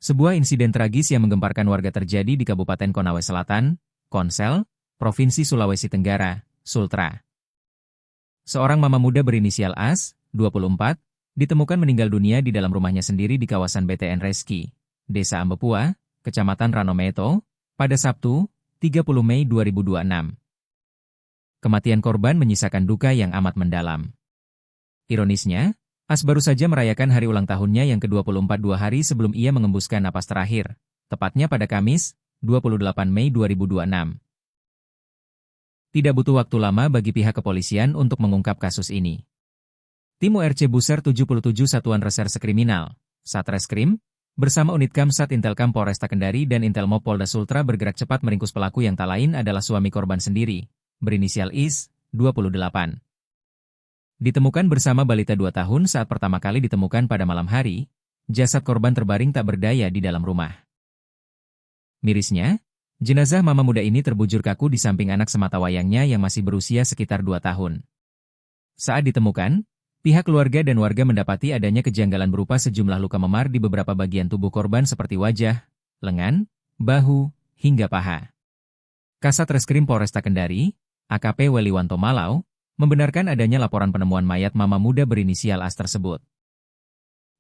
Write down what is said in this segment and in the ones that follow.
Sebuah insiden tragis yang menggemparkan warga terjadi di Kabupaten Konawe Selatan, Konsel, Provinsi Sulawesi Tenggara, Sultra. Seorang mama muda berinisial AS, 24, ditemukan meninggal dunia di dalam rumahnya sendiri di kawasan BTN Reski, Desa Ambepua, Kecamatan Ranometo, pada Sabtu, 30 Mei 2026. Kematian korban menyisakan duka yang amat mendalam. Ironisnya, AS baru saja merayakan hari ulang tahunnya yang ke-24 2 hari sebelum ia mengembuskan napas terakhir, tepatnya pada Kamis, 28 Mei 2026. Tidak butuh waktu lama bagi pihak kepolisian untuk mengungkap kasus ini. Tim URC Buser 77 Satuan Reserse Kriminal, Satreskrim, bersama unit Kamsat Intelkam Polresta Kendari dan Intelmob Polda Sultra bergerak cepat meringkus pelaku yang tak lain adalah suami korban sendiri, berinisial IS, 28. Ditemukan bersama balita 2 tahun saat pertama kali ditemukan pada malam hari, jasad korban terbaring tak berdaya di dalam rumah. Mirisnya, jenazah mama muda ini terbujur kaku di samping anak sematawayangnya yang masih berusia sekitar 2 tahun. Saat ditemukan, pihak keluarga dan warga mendapati adanya kejanggalan berupa sejumlah luka memar di beberapa bagian tubuh korban seperti wajah, lengan, bahu, hingga paha. Kasat Reskrim Polresta Kendari, AKP Weliwanto Malau, membenarkan adanya laporan penemuan mayat mama muda berinisial AS tersebut.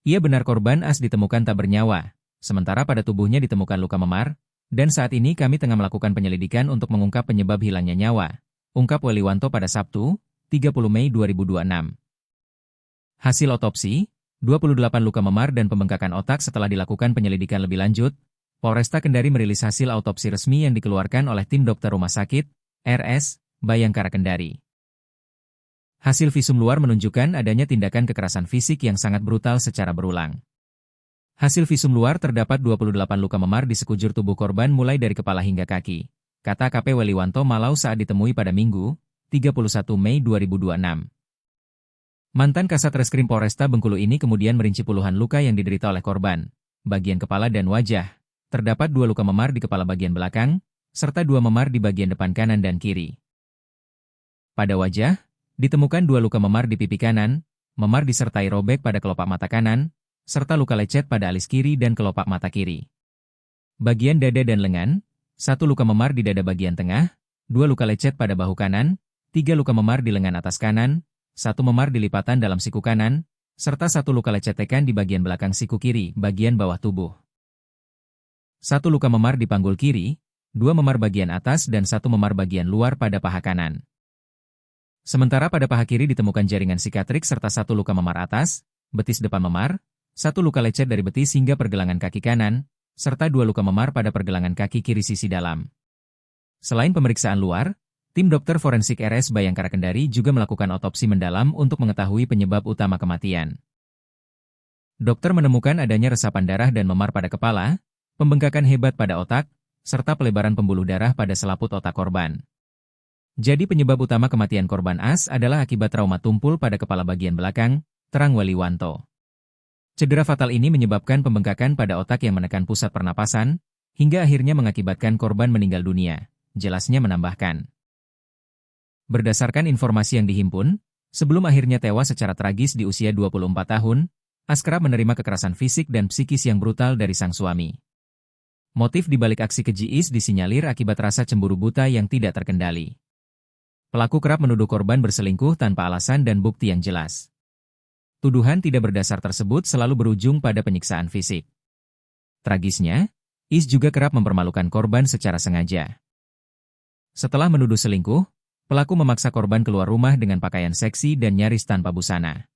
Ia benar korban AS ditemukan tak bernyawa, sementara pada tubuhnya ditemukan luka memar, dan saat ini kami tengah melakukan penyelidikan untuk mengungkap penyebab hilangnya nyawa, ungkap Weliwanto pada Sabtu, 30 Mei 2026. Hasil otopsi, 28 luka memar dan pembengkakan otak setelah dilakukan penyelidikan lebih lanjut, Polresta Kendari merilis hasil autopsi resmi yang dikeluarkan oleh tim dokter rumah sakit, RS, Bayangkara Kendari. Hasil visum luar menunjukkan adanya tindakan kekerasan fisik yang sangat brutal secara berulang. Hasil visum luar terdapat 28 luka memar di sekujur tubuh korban mulai dari kepala hingga kaki, kata AKP Weliwanto Malau saat ditemui pada Minggu, 31 Mei 2026. Mantan Kasat Reskrim Polresta Bengkulu ini kemudian merinci puluhan luka yang diderita oleh korban, bagian kepala dan wajah. Terdapat 2 luka memar di kepala bagian belakang, serta 2 memar di bagian depan kanan dan kiri. Pada wajah, ditemukan 2 luka memar di pipi kanan, memar disertai robek pada kelopak mata kanan, serta luka lecet pada alis kiri dan kelopak mata kiri. Bagian dada dan lengan, 1 luka memar di dada bagian tengah, 2 luka lecet pada bahu kanan, 3 luka memar di lengan atas kanan, 1 memar di lipatan dalam siku kanan, serta 1 luka lecet tekan di bagian belakang siku kiri, bagian bawah tubuh. 1 luka memar di panggul kiri, 2 memar bagian atas dan 1 memar bagian luar pada paha kanan. Sementara pada paha kiri ditemukan jaringan sikatrik serta 1 luka memar atas, betis depan memar, 1 luka lecet dari betis hingga pergelangan kaki kanan, serta 2 luka memar pada pergelangan kaki kiri sisi dalam. Selain pemeriksaan luar, tim dokter forensik RS Bayangkara Kendari juga melakukan otopsi mendalam untuk mengetahui penyebab utama kematian. Dokter menemukan adanya resapan darah dan memar pada kepala, pembengkakan hebat pada otak, serta pelebaran pembuluh darah pada selaput otak korban. Jadi penyebab utama kematian korban AS adalah akibat trauma tumpul pada kepala bagian belakang, terang Weliwanto. Cedera fatal ini menyebabkan pembengkakan pada otak yang menekan pusat pernapasan, hingga akhirnya mengakibatkan korban meninggal dunia, jelasnya menambahkan. Berdasarkan informasi yang dihimpun, sebelum akhirnya tewas secara tragis di usia 24 tahun, AS kerap menerima kekerasan fisik dan psikis yang brutal dari sang suami. Motif dibalik aksi keji IS disinyalir akibat rasa cemburu buta yang tidak terkendali. Pelaku kerap menuduh korban berselingkuh tanpa alasan dan bukti yang jelas. Tuduhan tidak berdasar tersebut selalu berujung pada penyiksaan fisik. Tragisnya, IS juga kerap mempermalukan korban secara sengaja. Setelah menuduh selingkuh, pelaku memaksa korban keluar rumah dengan pakaian seksi dan nyaris tanpa busana.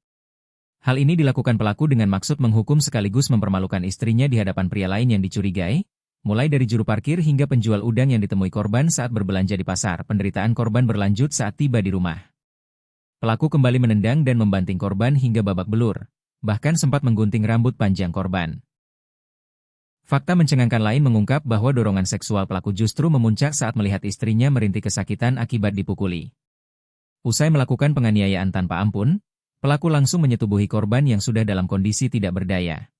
Hal ini dilakukan pelaku dengan maksud menghukum sekaligus mempermalukan istrinya di hadapan pria lain yang dicurigai, mulai dari juru parkir hingga penjual udang yang ditemui korban saat berbelanja di pasar. Penderitaan korban berlanjut saat tiba di rumah. Pelaku kembali menendang dan membanting korban hingga babak belur, bahkan sempat menggunting rambut panjang korban. Fakta mencengangkan lain mengungkap bahwa dorongan seksual pelaku justru memuncak saat melihat istrinya merintih kesakitan akibat dipukuli. Usai melakukan penganiayaan tanpa ampun, pelaku langsung menyetubuhi korban yang sudah dalam kondisi tidak berdaya.